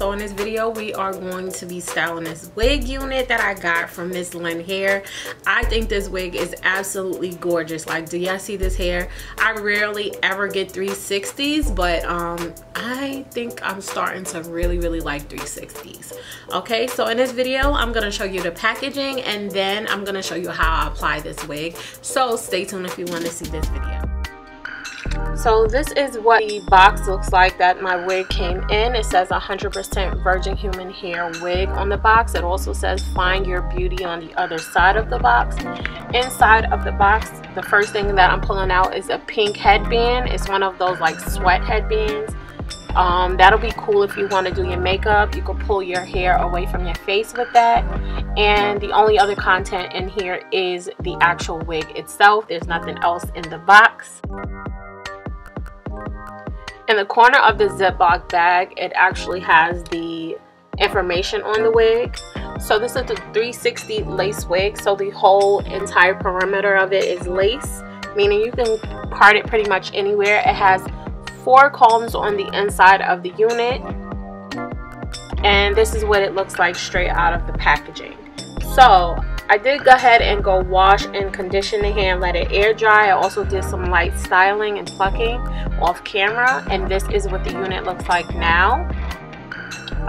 So in this video we are going to be styling this wig unit that I got from MsLynn hair. I think this wig is absolutely gorgeous. Like, do y'all see this hair? I rarely ever get 360s, but I think I'm starting to really like 360s. Okay, so in this video I'm gonna show you the packaging and then I'm gonna show you how I apply this wig. So stay tuned if you want to see this video. So this is what the box looks like that my wig came in. It says 100% virgin human hair wig on the box. It also says find your beauty on the other side of the box. Inside of the box, the first thing that I'm pulling out is a pink headband. It's one of those like sweat headbands. That'll be cool if you want to do your makeup. You can pull your hair away from your face with that. And the only other content in here is the actual wig itself. There's nothing else in the box. In the corner of the Ziploc bag, it actually has the information on the wig. So this is the 360 lace wig. So the whole entire perimeter of it is lace, meaning you can part it pretty much anywhere. It has 4 combs on the inside of the unit. And this is what it looks like straight out of the packaging. So I did go ahead and go wash and condition the hair and let it air dry. I also did some light styling and plucking off camera, and this is what the unit looks like now.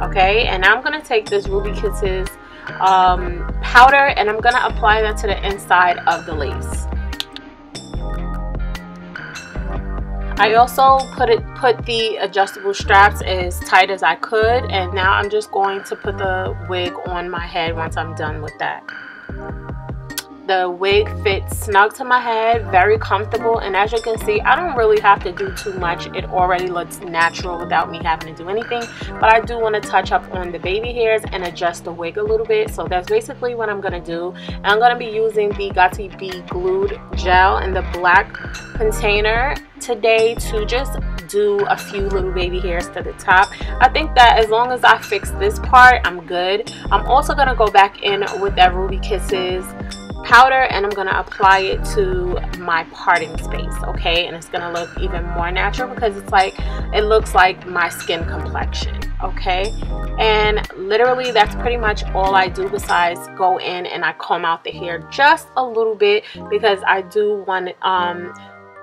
Okay, and I'm gonna take this Ruby Kisses powder and I'm gonna apply that to the inside of the lace. I also put the adjustable straps as tight as I could, and now I'm just going to put the wig on my head once I'm done with that. The wig fits snug to my head, very comfortable, and as you can see, I don't really have to do too much. It already looks natural without me having to do anything, but I do want to touch up on the baby hairs and adjust the wig a little bit. So that's basically what I'm going to do. And I'm going to be using the Got2b Glued Gel in the black container today to just do a few little baby hairs to the top. I think that as long as I fix this part, I'm good. I'm also going to go back in with that Ruby Kisses powder and I'm going to apply it to my parting space, okay? And it's going to look even more natural because it's like, it looks like my skin complexion, okay? And literally that's pretty much all I do besides go in and I comb out the hair just a little bit because I do want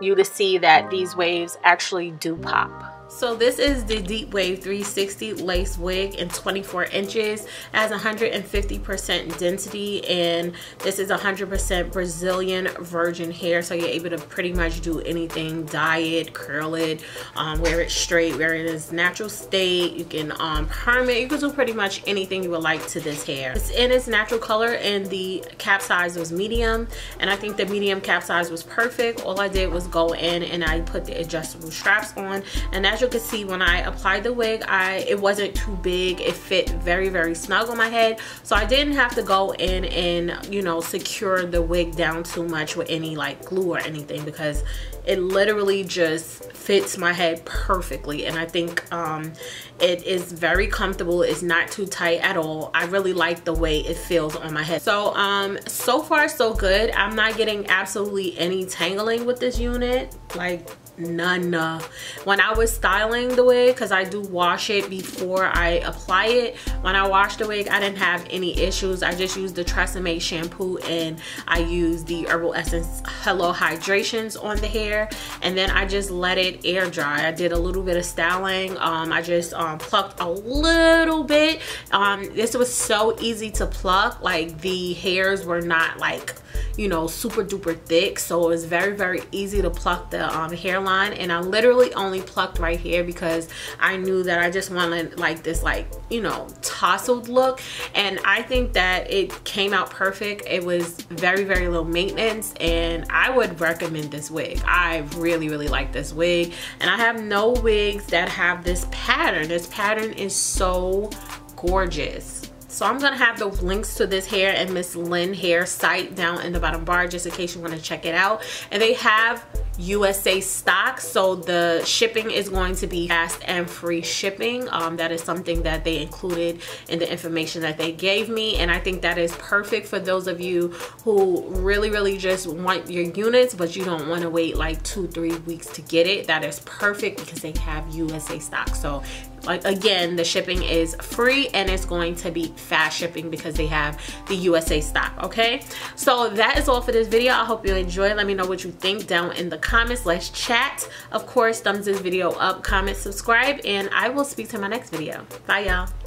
you to see that these waves actually do pop. So this is the Deep Wave 360 lace wig in 24 inches. It has 150% density and this is 100% Brazilian virgin hair. So you're able to pretty much do anything, dye it, curl it, wear it straight, wear it in its natural state. You can perm it. You can do pretty much anything you would like to this hair. It's in its natural color and the cap size was medium, and I think the medium cap size was perfect. All I did was go in and I put the adjustable straps on, and as you can see, when I applied the wig, it wasn't too big. It fit very snug on my head, so I didn't have to go in and, you know, secure the wig down too much with any like glue or anything, because it literally just fits my head perfectly. And I think it is very comfortable. It's not too tight at all. I really like the way it feels on my head. So so far so good. I'm not getting absolutely any tangling with this unit, like none. When I was styling the wig, because I do wash it before I apply it, when I washed the wig I didn't have any issues. I just used the Tresemme shampoo and I used the Herbal Essence Hello Hydrations on the hair, and then I just let it air dry. I did a little bit of styling. I just plucked a little bit. This was so easy to pluck. Like, the hairs were not like, you know, super duper thick, so it was very easy to pluck the hairline. And I literally only plucked right here because I knew that I just wanted like this, like, you know, tousled look, and I think that it came out perfect. It was very low maintenance, and I would recommend this wig. I really like this wig, and I have no wigs that have this pattern. This pattern is so gorgeous. So I'm gonna have the links to this hair and MsLynn hair site down in the bottom bar, just in case you want to check it out. And they have USA stock, so the shipping is going to be fast and free shipping. That is something that they included in the information that they gave me, and I think that is perfect for those of you who really just want your units but you don't want to wait like 2-3 weeks to get it. That is perfect because they have USA stock. So Like, again, the shipping is free and it's going to be fast shipping because they have the USA stock, okay? So that is all for this video. I hope you enjoyed. Let me know what you think down in the comments. Let's chat. Of course, thumbs this video up, comment, subscribe, and I will speak to my next video. Bye, y'all.